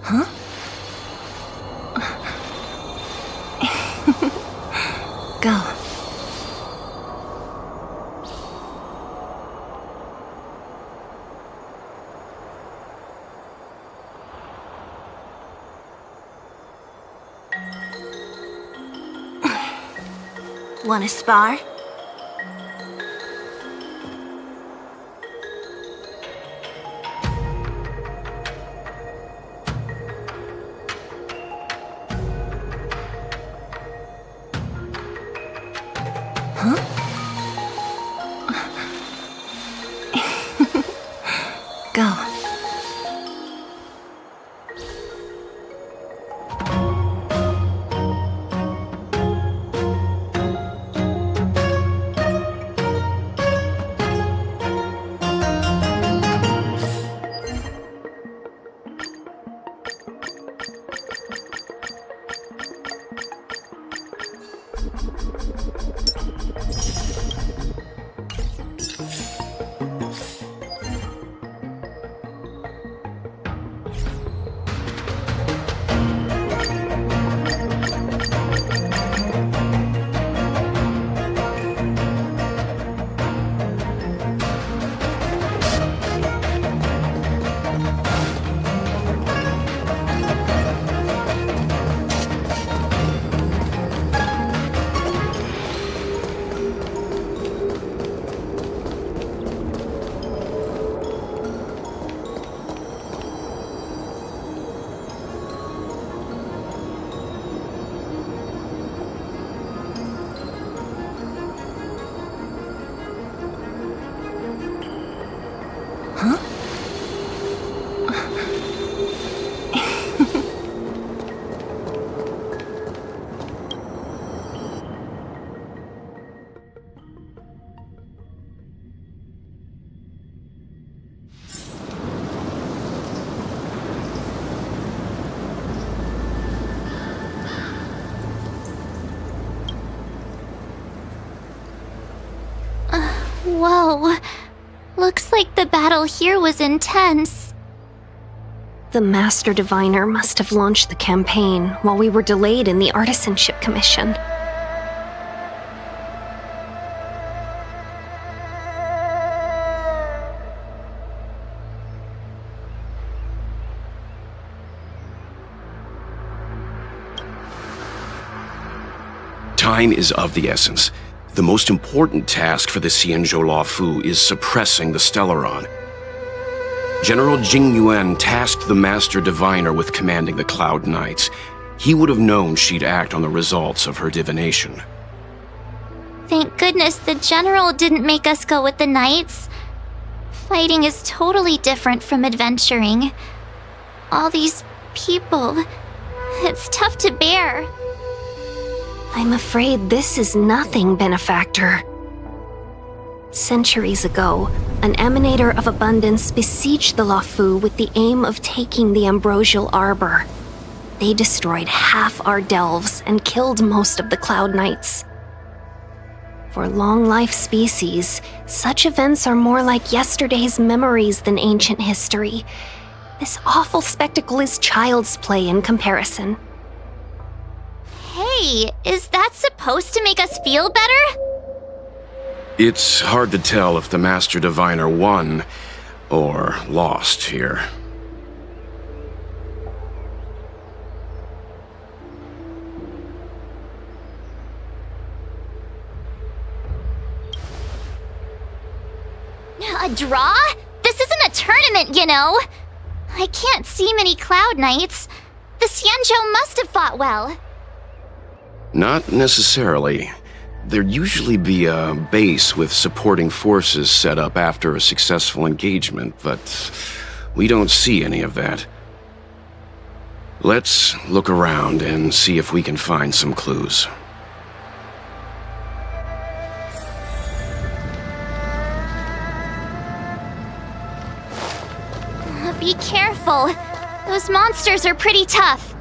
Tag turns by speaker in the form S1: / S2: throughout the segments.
S1: Huh? Go. Wanna spar? Huh? Go. Huh?
S2: Whoa. Looks like the battle here was intense.
S1: The Master Diviner must have launched the campaign while we were delayed in the Artisanship Commission.
S3: Time is of the essence. The most important task for the Xianzhou Luofu is suppressing the Stellaron. General Jing Yuan tasked the Master Diviner with commanding the Cloud Knights. He would have known she'd act on the results of her divination.
S2: Thank goodness the General didn't make us go with the Knights. Fighting is totally different from adventuring. All these people, it's tough to bear.
S1: I'm afraid this is nothing, Benefactor. Centuries ago, an Emanator of Abundance besieged the Luofu with the aim of taking the Ambrosial Arbor. They destroyed half our delves and killed most of the Cloud Knights. For long-life species, such events are more like yesterday's memories than ancient history. This awful spectacle is child's play in comparison.
S2: Hey, is that supposed to make us feel better?
S3: It's hard to tell if the Master Diviner won or lost here.
S2: A draw? This isn't a tournament, you know. I can't see many Cloud Knights. The Xianzhou must have fought well.
S3: Not necessarily. There'd usually be a base with supporting forces set up after a successful engagement, but we don't see any of that. Let's look around and see if we can find some clues.
S2: Be careful. Those monsters are pretty tough.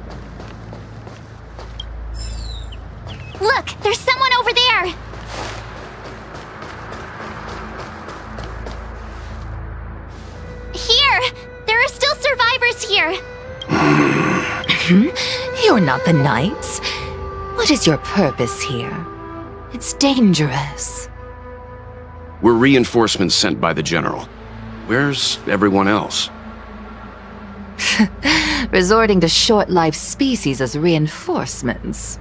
S2: Look, there's someone over there! Here! There are still survivors here!
S4: not the Knights. What is your purpose here? It's dangerous.
S3: We're reinforcements sent by the General. Where's everyone else?
S4: Resorting to short-lived species as reinforcements.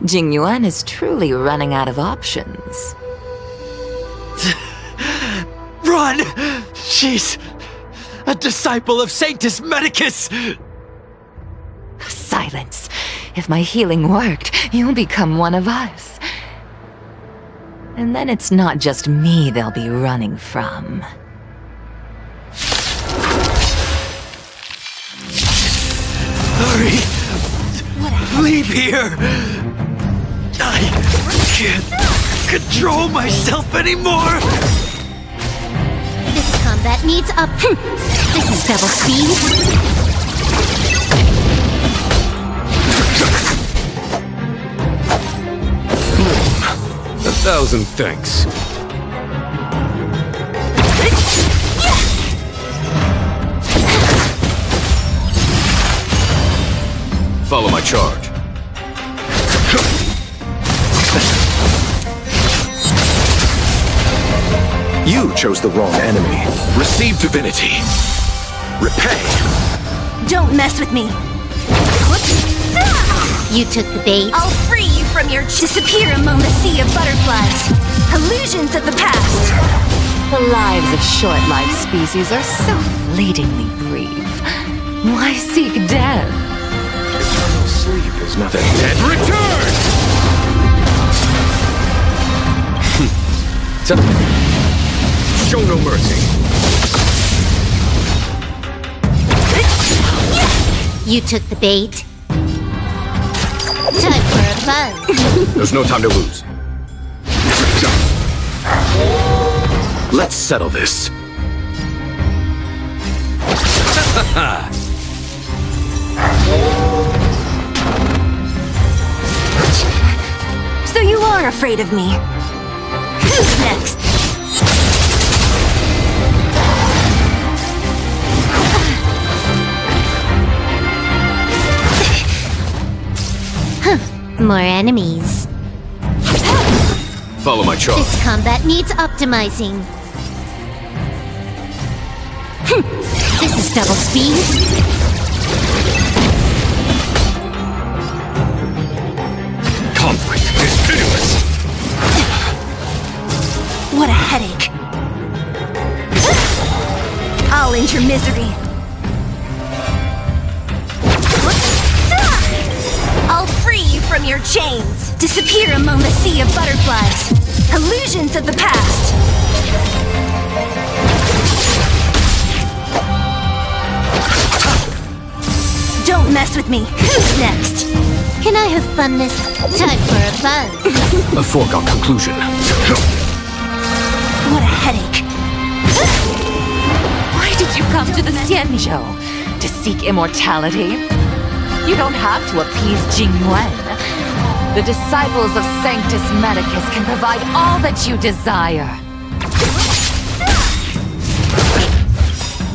S4: Jingyuan is truly running out of options.
S5: Run! She's a disciple of Sanctus Medicus!
S4: Silence. If my healing worked, you'll become one of us. And then it's not just me they'll be running from.
S5: Hurry! Leave here! I can't control myself anymore!
S2: This combat needs up. This is double speed.
S6: A thousand thanks.
S3: Follow my charge.
S6: You chose the wrong enemy.
S3: Receive divinity.
S6: Repay.
S1: Don't mess with me.
S2: You took the bait.
S1: I'll free you from your disappear among the sea of butterflies. Illusions of the past.
S4: The lives of short-lived species are so fleetingly brief. Why seek death?
S6: Eternal sleep is nothing.
S3: Dead return!
S6: Show no mercy.
S2: You took the bait. Time for a buzz.
S3: There's no time to lose.
S6: Let's settle this.
S1: So you are afraid of me. Who's next?
S2: More enemies.
S3: Follow my charge.
S2: This combat needs optimizing. This is double speed.
S6: Conflict is pitiless.
S1: What a headache. I'll end your misery. I'll free you from your chains. Disappear among the sea of butterflies. Illusions of the past. Don't mess with me. Who's next?
S2: Can I have fun this time for a buzz?
S6: A foregone conclusion.
S1: What a headache.
S4: Why did you come to the Xianzhou? To seek immortality? You don't have to appease Jingyuan. The disciples of Sanctus Medicus can provide all that you desire.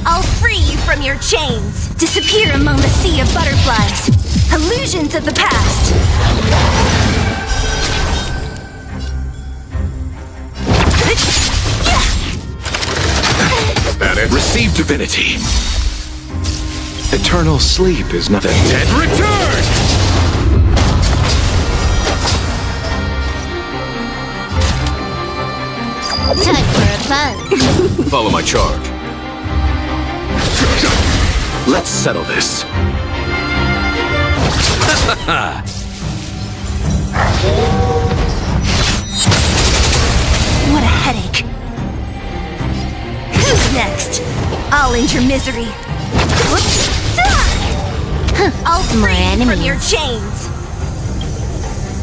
S1: I'll free you from your chains. Disappear among the sea of butterflies. Illusions of the past.
S3: Is that it? Receive divinity.
S6: Eternal sleep is nothing.
S3: Dead return!
S2: Time for a buzz.
S3: Follow my charge.
S6: Let's settle this.
S1: What a headache. Who's next? I'll end your misery. I'll
S2: More
S1: free you from
S2: enemies.
S1: your chains.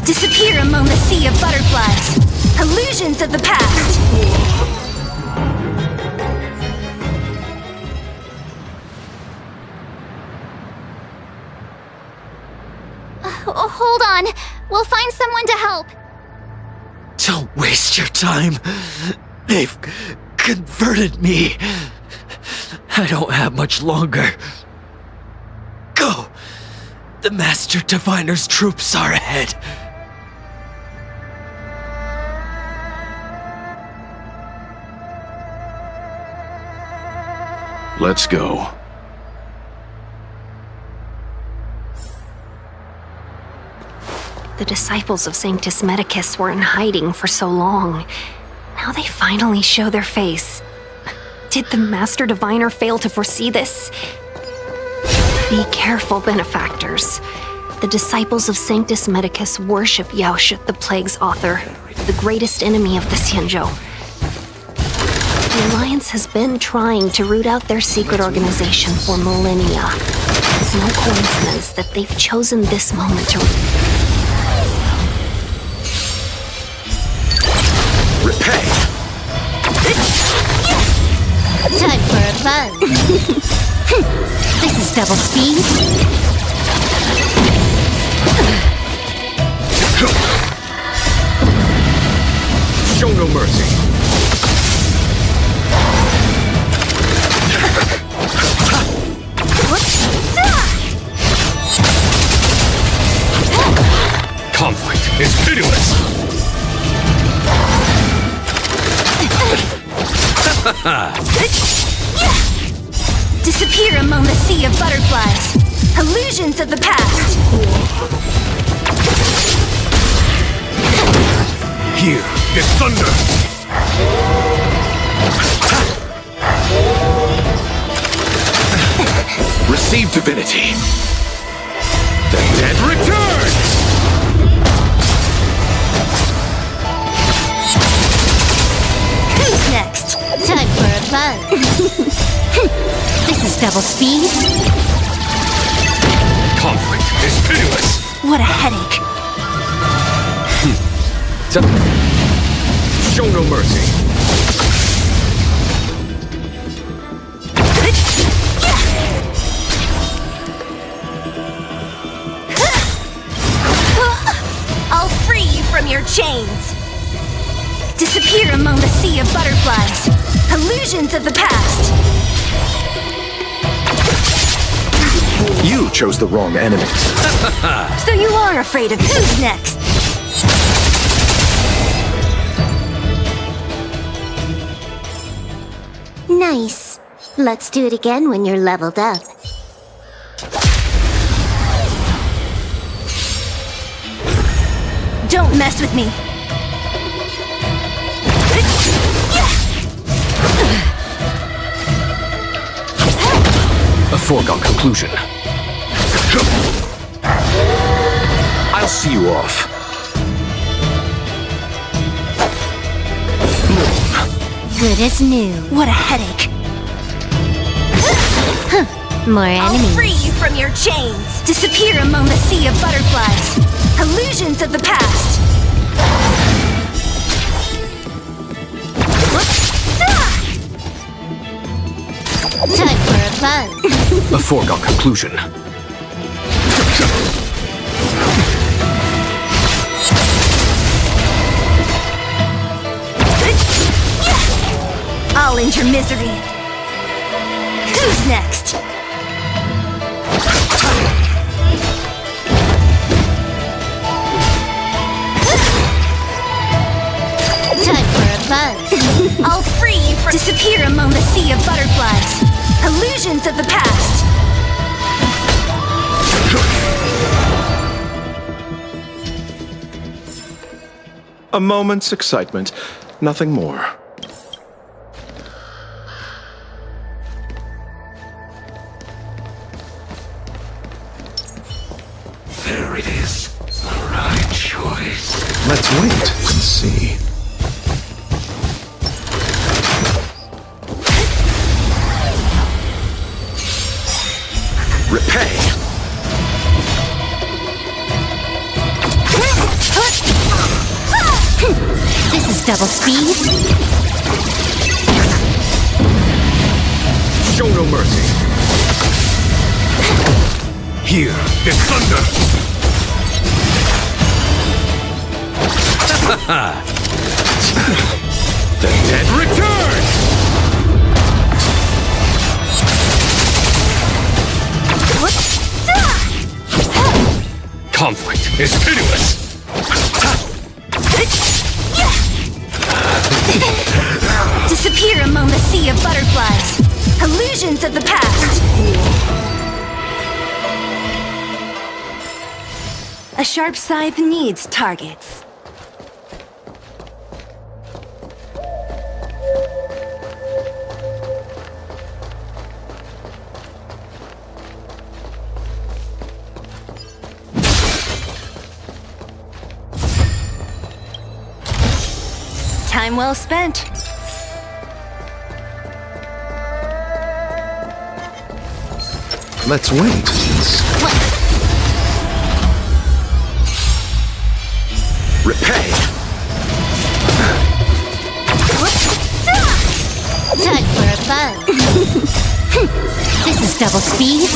S1: Disappear among the sea of butterflies. Illusions of the past.
S2: Hold on. We'll find someone to help.
S5: Don't waste your time. They've converted me. I don't have much longer. Go. The Master Diviner's troops are ahead.
S3: Let's go.
S1: The disciples of Sanctus Medicus were in hiding for so long. Now they finally show their face. Did the Master Diviner fail to foresee this? Be careful, benefactors. The disciples of Sanctus Medicus worship Yaoshut, the Plague's author, the greatest enemy of the Xianzhou. The Alliance has been trying to root out their secret organization for millennia. It's no coincidence that they've chosen this moment to...
S6: Repay!
S2: Time for a buzz. This is double speed.
S6: Show no mercy. Conflict is pitiless.
S1: Disappear among the sea of butterflies. Illusions of the past.
S6: Here is thunder. Receive divinity. The dead return!
S1: Who's next?
S2: Time for a buzz. This is double speed.
S6: Conflict is pitiless.
S1: What a headache.
S6: Show no mercy.
S1: I'll free you from your chains. Disappear among the sea of butterflies. Illusions of the past.
S6: You chose the wrong enemy.
S1: So you are afraid of who's next?
S7: Nice. Let's do it again when you're leveled up.
S1: Don't mess with me.
S6: A foregone conclusion. I'll see you off.
S7: Good as new.
S1: What a headache.
S7: More
S1: I'll
S7: enemies.
S1: free you from your chains. Disappear among the sea of butterflies. Illusions of the past.
S2: Time for a buzz.
S6: A foregone conclusion.
S1: I'll end your misery. Who's next?
S2: Time for a buzz.
S1: I'll free you from... Disappear among the sea of butterflies. Illusions of the past.
S8: A moment's excitement, nothing more.
S6: There it is. The right choice.
S8: Let's wait and see.
S6: Repay.
S2: This is double speed.
S6: Show no mercy. Here is thunder. The dead return. Conflict is pitiless!
S1: Disappear among the sea of butterflies. Illusions of the past. A sharp scythe needs targets. Time well spent.
S8: Let's wait.
S3: Repay!
S7: Time for a buzz. This is double speed.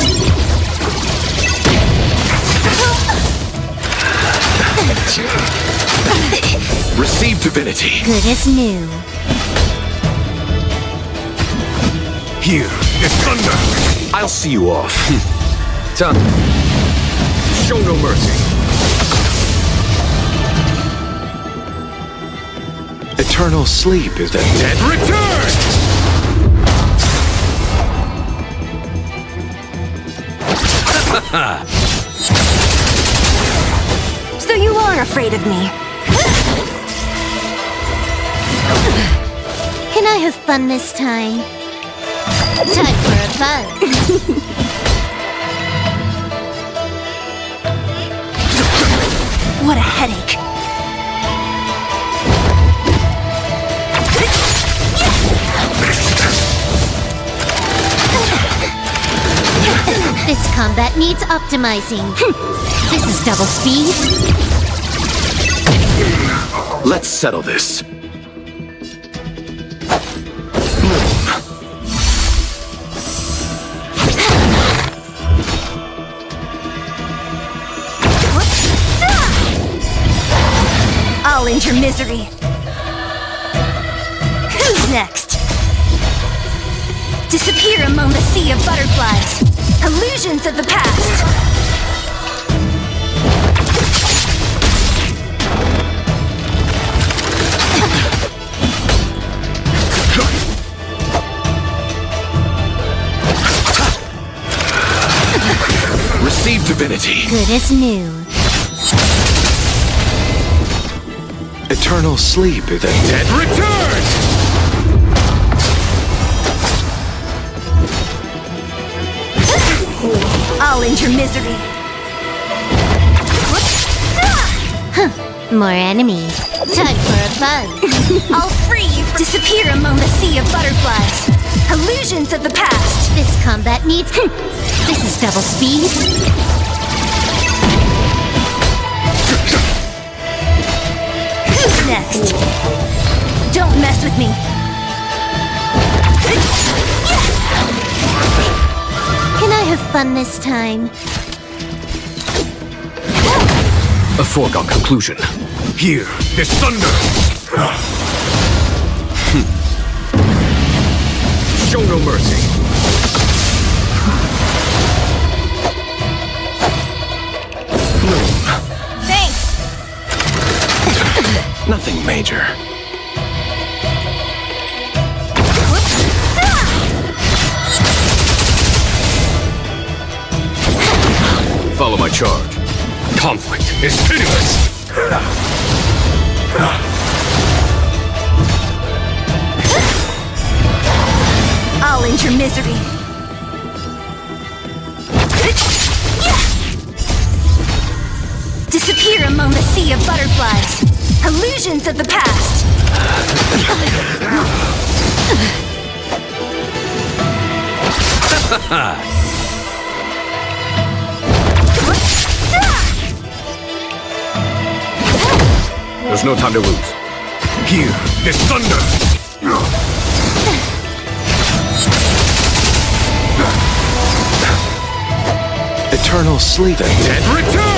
S3: Receive divinity!
S7: Good as new.
S6: Here is thunder!
S3: I'll see you off.
S6: Done. Show no mercy.
S8: Eternal sleep is the
S3: Dead
S6: Return!
S1: So you are afraid of me.
S7: Can I have fun this time? Time for a buzz.
S1: What a headache.
S7: This combat needs optimizing. This is double speed.
S3: Let's settle this.
S1: I'll end your misery. Who's next? Disappear among the sea of butterflies. Illusions of the past.
S3: Receive divinity!
S7: Good as new.
S8: eternal sleep is the
S3: Dead return!
S1: I'll end your misery.
S7: More enemy. Time for a buzz.
S1: I'll free you. Disappear among the sea of butterflies. Illusions of the past.
S7: This combat needs... This is double speed.
S1: Who's next? Don't mess with me.
S7: Can I have fun this time?
S3: A foregone conclusion.
S6: Here, this thunder! Show no mercy.
S1: Thanks.
S8: nothing major.
S3: Follow my charge.
S6: Conflict is pitiless!
S1: I'll end your misery. Disappear among the sea of butterflies. Illusions of the past.
S3: There's no time to lose.
S6: Here, this thunder!
S8: Eternal sleep and
S6: Dead return!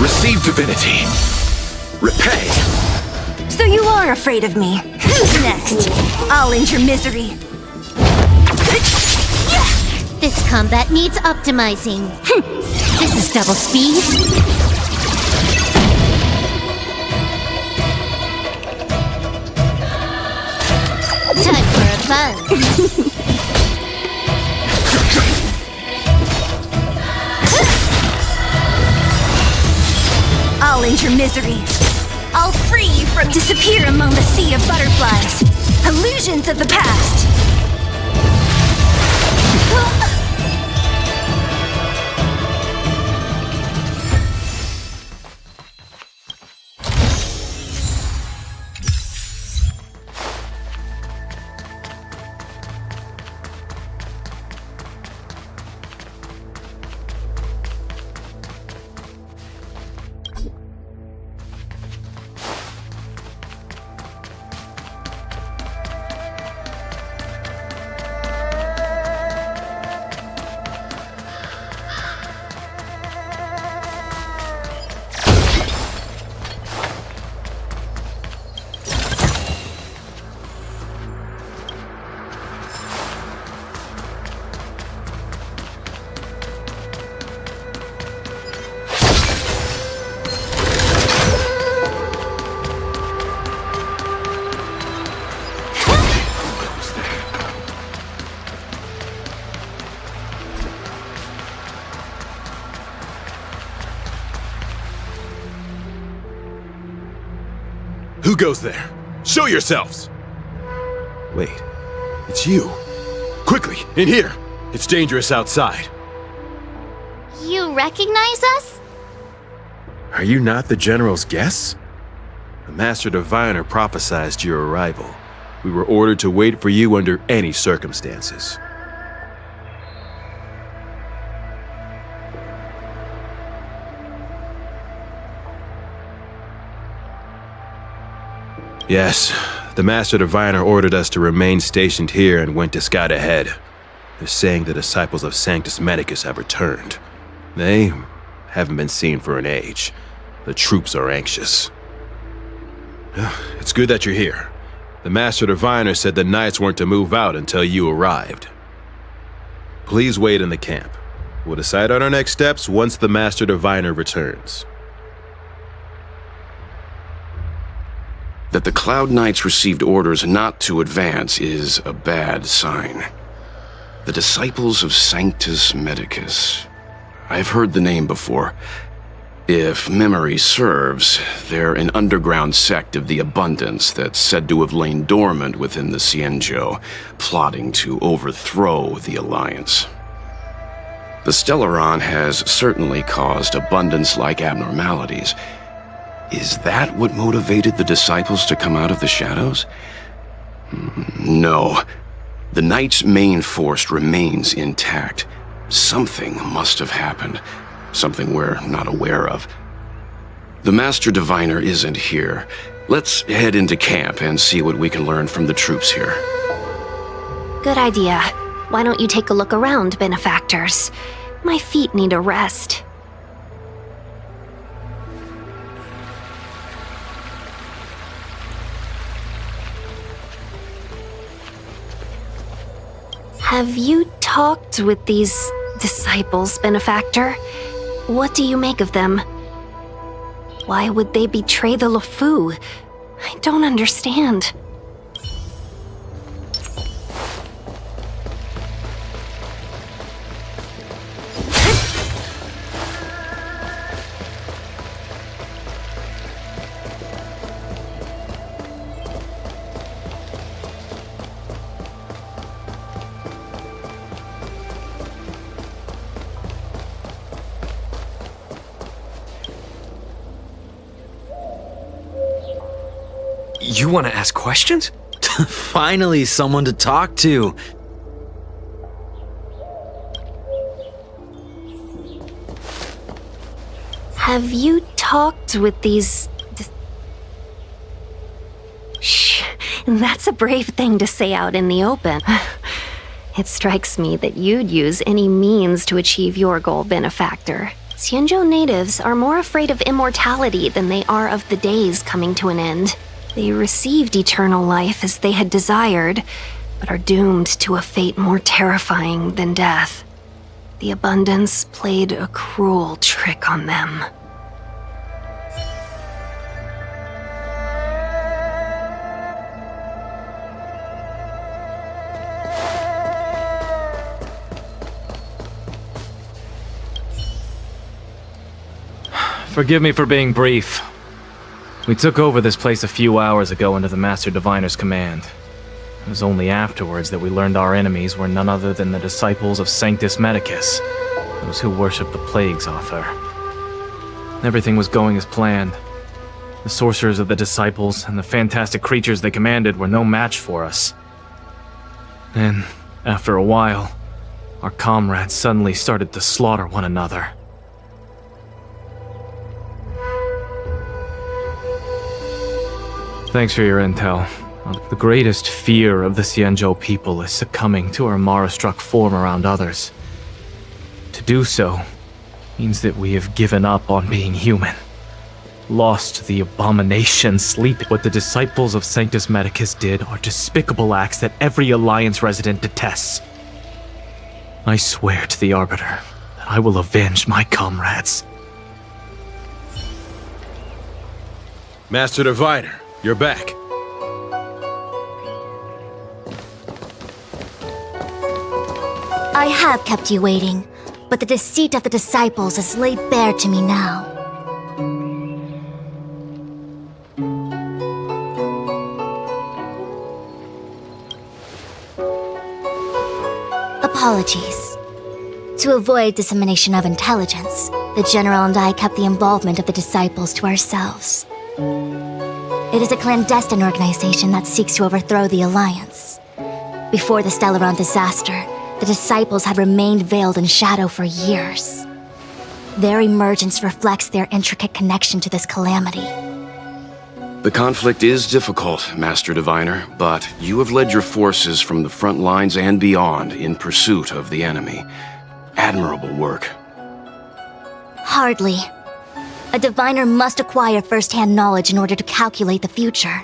S3: Receive divinity. Repay.
S1: So you are afraid of me. Who's next? I'll end your misery.
S7: This combat needs optimizing. This is double speed. Time for a buzz.
S1: I'll end your misery. I'll free you from disappear among the sea of butterflies. Illusions of the past.
S9: Who goes there? Show yourselves! Wait, it's you. Quickly, in here! It's dangerous outside.
S2: You recognize us?
S9: Are you not the General's guests? The Master Diviner prophesied your arrival. We were ordered to wait for you under any circumstances. Yes, the Master Diviner ordered us to remain stationed here and went to scout ahead. They're saying the disciples of Sanctus Medicus have returned. They haven't been seen for an age. The troops are anxious. It's good that you're here. The Master Diviner said the Knights weren't to move out until you arrived. Please wait in the camp. We'll decide on our next steps once the Master Diviner returns.
S3: That the Cloud Knights received orders not to advance is a bad sign. The Disciples of Sanctus Medicus. I've heard the name before. If memory serves, they're an underground sect of the Abundance that's said to have lain dormant within the Xianzhou, plotting to overthrow the Alliance. The Stellaron has certainly caused Abundance-like abnormalities. Is that what motivated the Disciples to come out of the shadows? No. The Knight's main force remains intact. Something must have happened. Something we're not aware of. The Master Diviner isn't here. Let's head into camp and see what we can learn from the troops here.
S1: Good idea. Why don't you take a look around, benefactors? My feet need a rest. Have you talked with these disciples, benefactor? What do you make of them? Why would they betray the Luofu? I don't understand.
S5: You want to ask questions? Finally, someone to talk to.
S1: Have you talked with these... Shh, that's a brave thing to say out in the open. It strikes me that you'd use any means to achieve your goal, benefactor. Xianzhou natives are more afraid of immortality than they are of the days coming to an end. They received eternal life as they had desired, but are doomed to a fate more terrifying than death. The Abundance played a cruel trick on them.
S10: Forgive me for being brief. We took over this place a few hours ago under the Master Diviner's command. It was only afterwards that we learned our enemies were none other than the disciples of Sanctus Medicus, those who worship the Plague's author. Everything was going as planned. The sorcerers of the disciples and the fantastic creatures they commanded were no match for us. Then, after a while, our comrades suddenly started to slaughter one another. Thanks for your intel. The greatest fear of the Xianzhou people is succumbing to our Mara-struck form around others. To do so means that we have given up on being human. Lost the abomination sleep. What the disciples of Sanctus Medicus did are despicable acts that every Alliance resident detests. I swear to the Arbiter that I will avenge my comrades.
S9: Master Diviner, you're back.
S7: I have kept you waiting, but the deceit of the disciples is laid bare to me now. Apologies. To avoid dissemination of intelligence, the General and I kept the involvement of the disciples to ourselves. It is a clandestine organization that seeks to overthrow the Alliance. Before the Stellaron disaster, the disciples have remained veiled in shadow for years. Their emergence reflects their intricate connection to this calamity.
S3: The conflict is difficult, Master Diviner, but you have led your forces from the front lines and beyond in pursuit of the enemy. Admirable work.
S7: Hardly. A diviner must acquire first-hand knowledge in order to calculate the future.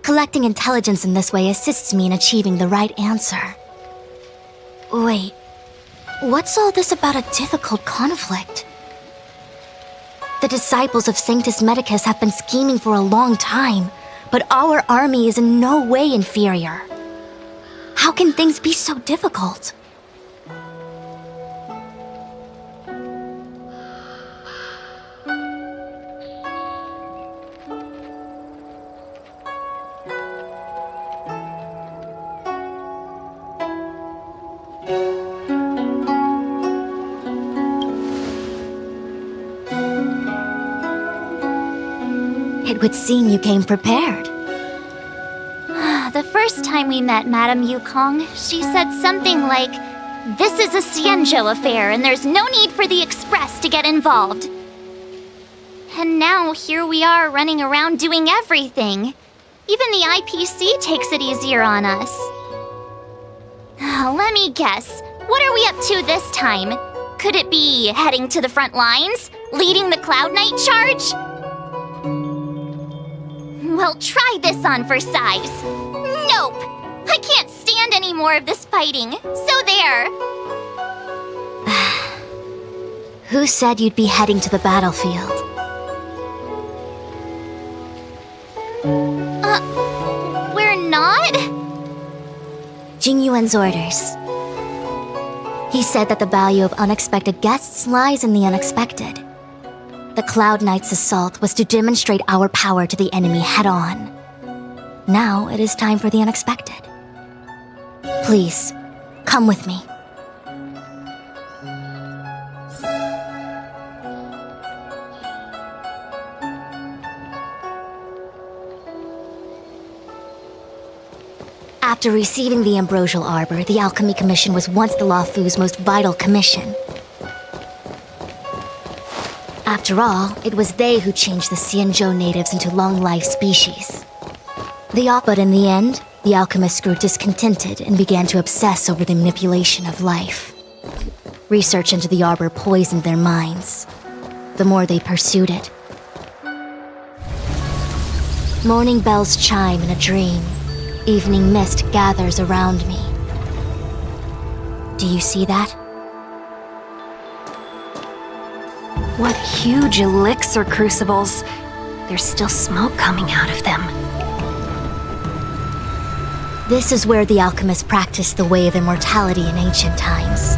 S7: Collecting intelligence in this way assists me in achieving the right answer. Wait, what's all this about a difficult conflict? The disciples of Sanctus Medicus have been scheming for a long time, but our army is in no way inferior. How can things be so difficult? It would seem you came prepared.
S2: The first time we met Madame Yukong, she said something like, "This is a Xianzhou affair and there's no need for the Express to get involved." And now here we are running around doing everything. Even the IPC takes it easier on us. Let me guess, what are we up to this time? Could it be heading to the front lines? Leading the Cloud Knight charge? Well, try this on for size. Nope! I can't stand any more of this fighting, so there!
S7: Who said you'd be heading to the battlefield?
S2: We're not?
S7: Jingyuan's orders. He said that the value of unexpected guests lies in the unexpected. The Cloud Knight's assault was to demonstrate our power to the enemy head-on. Now it is time for the unexpected. Please, come with me. After receiving the Ambrosial Arbor, the Alchemy Commission was once the Luofu's most vital commission. After all, it was they who changed the Xianzhou natives into long-life species. But in the end, the alchemists grew discontented and began to obsess over the manipulation of life. Research into the Arbor poisoned their minds. The more they pursued it. Morning bells chime in a dream. Evening mist gathers around me. Do you see that?
S1: What huge elixir crucibles. There's still smoke coming out of them.
S7: This is where the alchemists practiced the way of immortality in ancient times.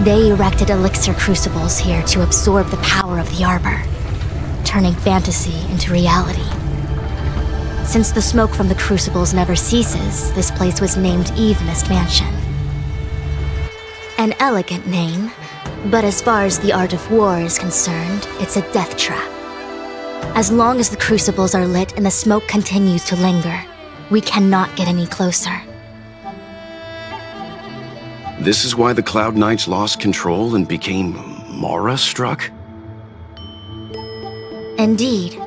S7: They erected elixir crucibles here to absorb the power of the arbor, turning fantasy into reality. Since the smoke from the crucibles never ceases, this place was named Eve Mist Mansion. An elegant name, but as far as the art of war is concerned, it's a death trap. As long as the crucibles are lit and the smoke continues to linger, we cannot get any closer.
S3: This is why the Cloud Knights lost control and became Mara-struck?
S7: Indeed.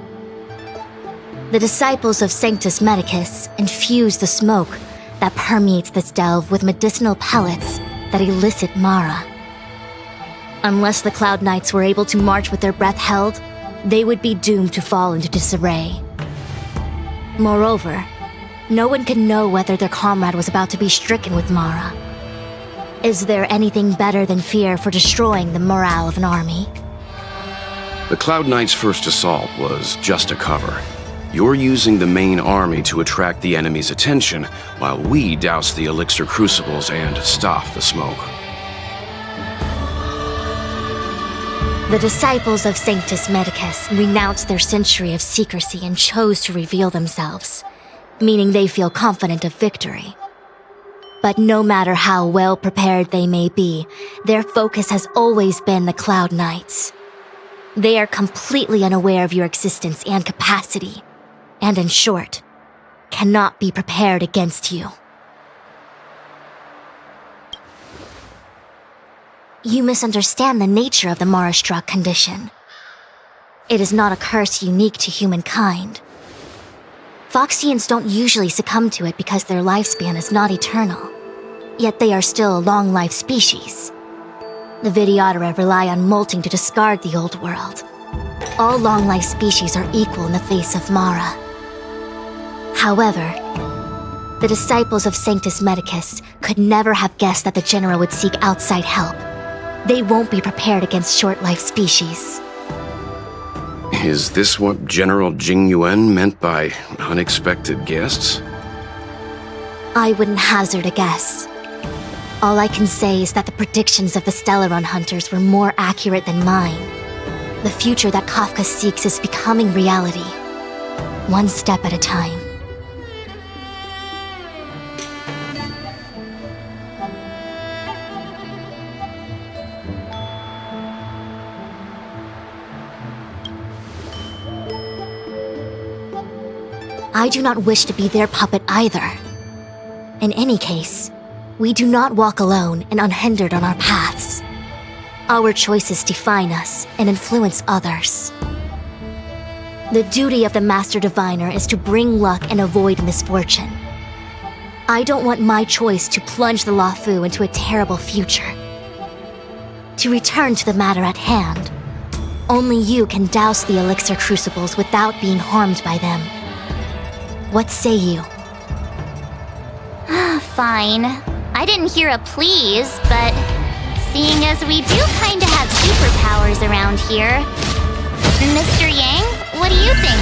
S7: The disciples of Sanctus Medicus infuse the smoke that permeates this delve with medicinal pellets that elicit Mara. Unless the Cloud Knights were able to march with their breath held, they would be doomed to fall into disarray. Moreover, no one could know whether their comrade was about to be stricken with Mara. Is there anything better than fear for destroying the morale of an army?
S3: The Cloud Knights' first assault was just a cover. You're using the main army to attract the enemy's attention, while we douse the elixir crucibles and stop the smoke.
S7: The disciples of Sanctus Medicus renounced their century of secrecy and chose to reveal themselves, meaning they feel confident of victory. But no matter how well prepared they may be, their focus has always been the Cloud Knights. They are completely unaware of your existence and capacity, and in short, cannot be prepared against you. You misunderstand the nature of the Mara-struck condition. It is not a curse unique to humankind. Foxians don't usually succumb to it because their lifespan is not eternal, yet they are still a long-life species. The Vidyadhara rely on molting to discard the old world. All long-life species are equal in the face of Mara. However, the disciples of Sanctus Medicus could never have guessed that the General would seek outside help. They won't be prepared against short-life species.
S3: Is this what General Jing Yuan meant by unexpected guests?
S7: I wouldn't hazard a guess. All I can say is that the predictions of the Stellaron hunters were more accurate than mine. The future that Kafka seeks is becoming reality, one step at a time. I do not wish to be their puppet either. In any case, we do not walk alone and unhindered on our paths. Our choices define us and influence others. The duty of the Master Diviner is to bring luck and avoid misfortune. I don't want my choice to plunge the Luofu into a terrible future. To return to the matter at hand, only you can douse the elixir crucibles without being harmed by them. What say you?
S2: Fine. I didn't hear a please, but seeing as we do kinda have superpowers around here, Mr. Yang, what do you think?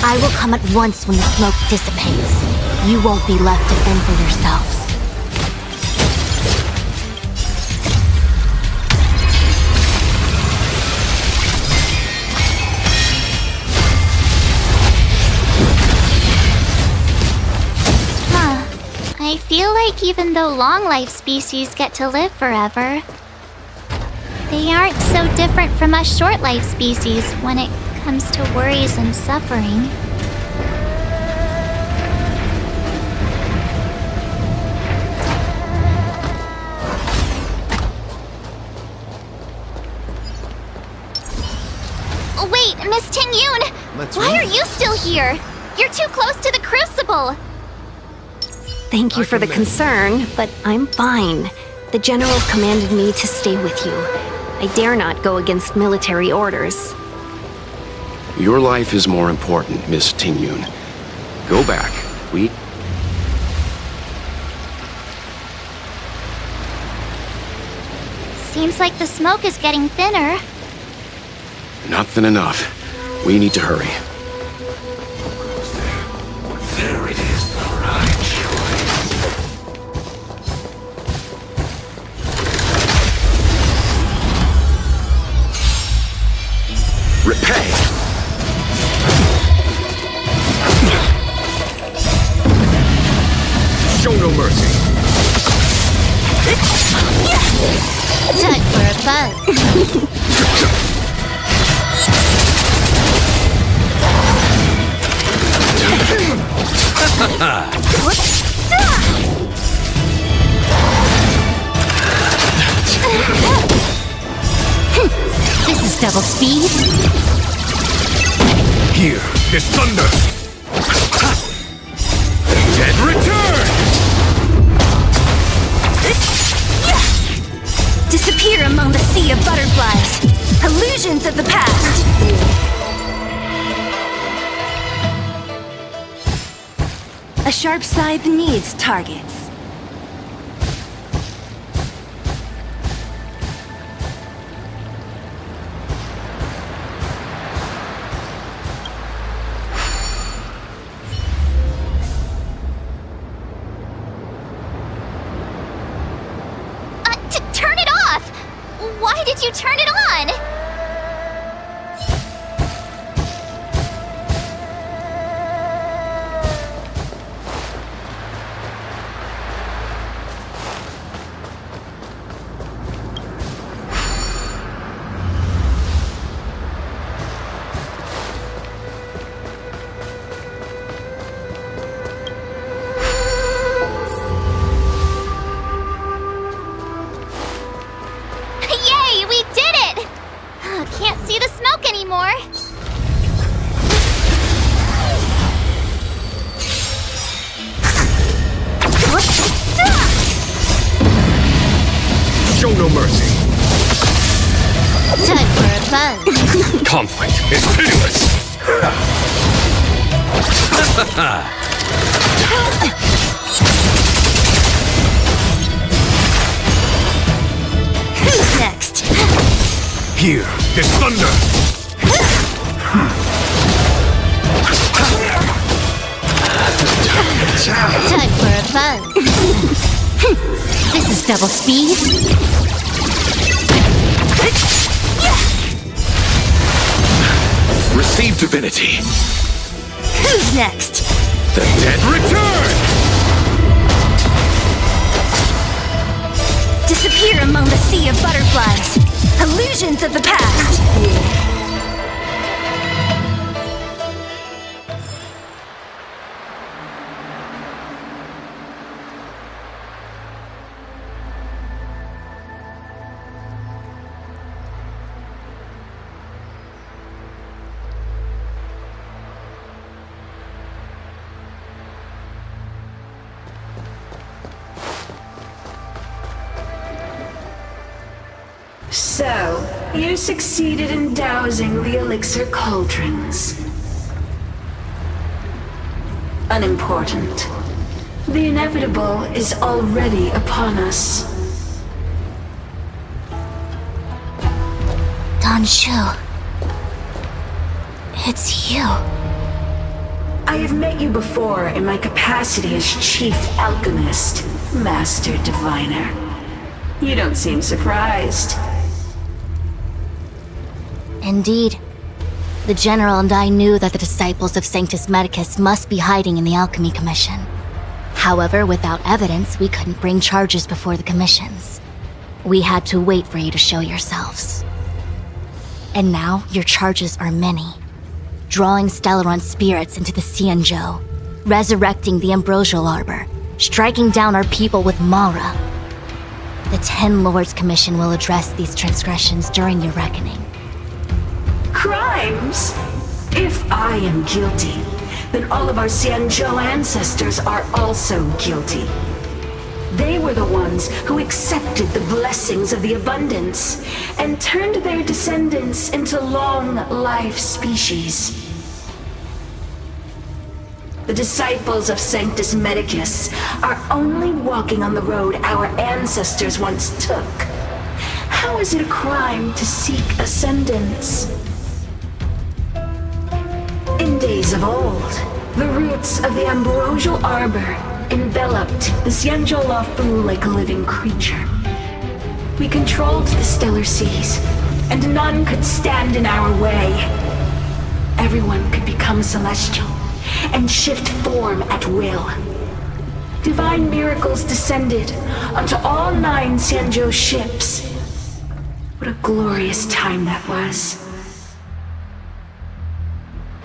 S7: I will come at once when the smoke dissipates. You won't be left to fend for yourselves.
S2: I feel like even though long-life species get to live forever, they aren't so different from us short-life species when it comes to worries and suffering. Oh, wait, Miss Tingyun! Why are you still here? You're too close to the crucible!
S1: Thank you for the concern, but I'm fine. The General commanded me to stay with you. I dare not go against military orders.
S3: Your life is more important, Miss Tingyun. Go back. We...
S2: Seems like the smoke is getting thinner.
S3: Not thin enough. We need to hurry.
S6: There it is, the right choice.
S3: Repay!
S8: Show no mercy.
S2: Time for a buzz.
S7: This is double speed.
S6: Here, this thunder. Dead return!
S7: Disappear among the sea of butterflies. Illusions of the past. A sharp scythe needs targets.
S2: Turn it off! Why did you turn it on? Yay, we did it! Can't see the smoke anymore.
S8: Show no mercy.
S2: Time for a buzz.
S6: Conflict is pitiless!
S7: Who's next?
S6: Here, this thunder!
S2: Time for a buzz.
S7: This is double speed.
S8: Receive divinity.
S7: Who's next?
S8: The dead
S6: Return!
S7: Disappear among the sea of butterflies. Illusions of the past.
S11: So, you succeeded in dousing the elixir cauldrons. Unimportant. The inevitable is already upon us.
S7: Dan Shu. It's you.
S11: I have met you before in my capacity as Chief Alchemist, Master Diviner. You don't seem surprised.
S7: Indeed. The General and I knew that the disciples of Sanctus Medicus must be hiding in the Alchemy Commission. However, without evidence, we couldn't bring charges before the commissions. We had to wait for you to show yourselves. And now, your charges are many. Drawing Stellaron spirits into the Xianzhou, resurrecting the Ambrosial Arbor, striking down our people with Mara. The Ten Lords Commission will address these transgressions during your reckoning.
S11: Crimes? If I am guilty, then all of our Xianzhou ancestors are also guilty. They were the ones who accepted the blessings of the abundance and turned their descendants into long-life species. The disciples of Sanctus Medicus are only walking on the road our ancestors once took. How is it a crime to seek ascendance? In days of old, the roots of the ambrosial arbor enveloped the Xianzhou Luofu like a living creature. We controlled the stellar seas, and none could stand in our way. Everyone could become celestial and shift form at will. Divine miracles descended onto all 9 Xianzhou ships. What a glorious time that was.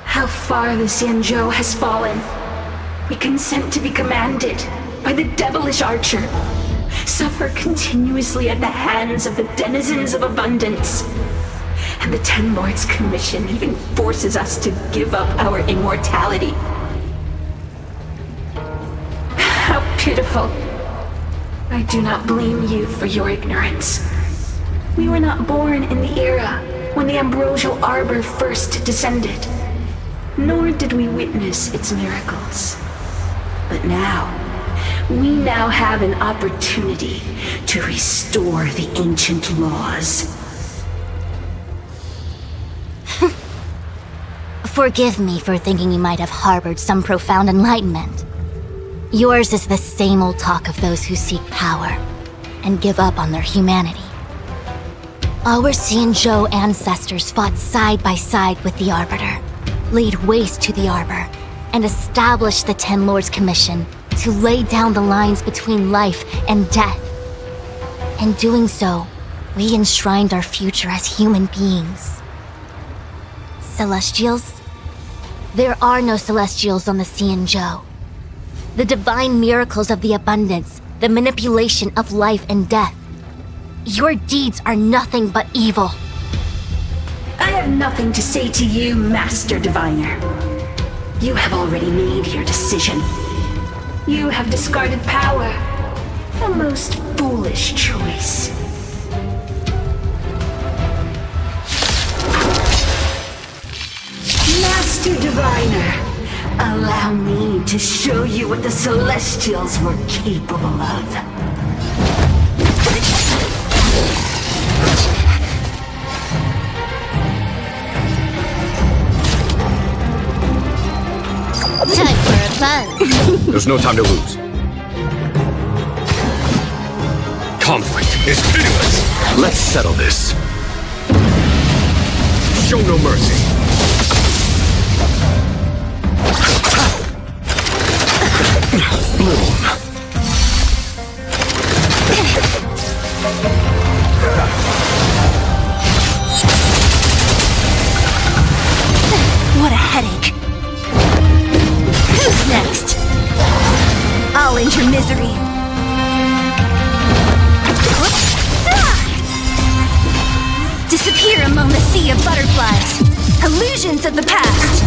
S11: How far the Xianzhou has fallen. We consent to be commanded by the devilish archer. Suffer continuously at the hands of the denizens of abundance. And the Ten Lords Commission even forces us to give up our immortality. How pitiful. I do not blame you for your ignorance. We were not born in the era when the ambrosial arbor first descended, nor did we witness its miracles. But we now have an opportunity to restore the ancient laws.
S7: Forgive me for thinking you might have harbored some profound enlightenment. Yours is the same old talk of those who seek power and give up on their humanity. Our Xianzhou ancestors fought side by side with the Arbiter, laid waste to the Arbor, and established the Ten Lords Commission to lay down the lines between life and death. In doing so, we enshrined our future as human beings. Celestials? There are no Celestials on the Xianzhou. The divine miracles of the abundance, the manipulation of life and death. Your deeds are nothing but evil.
S11: I have nothing to say to you, Master Diviner. You have already made your decision. You have discarded power. A most foolish choice. Master Diviner, allow me to show you what the Celestials were capable of.
S2: Time for a fun.
S8: There's no time to lose. Conflict is pitiless. Let's settle this. Show no mercy. Bloom.
S1: What a headache. Who's next? I'll end your misery. Disappear among the sea of butterflies. Illusions of the past.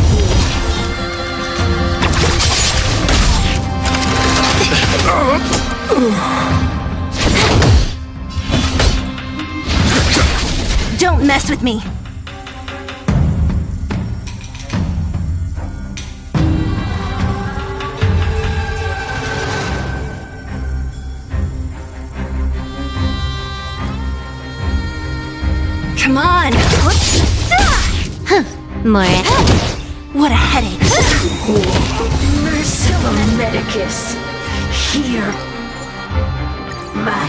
S1: Don't mess with me. Come on!
S2: More.
S1: What a headache.
S11: Merciful Medicus, hear my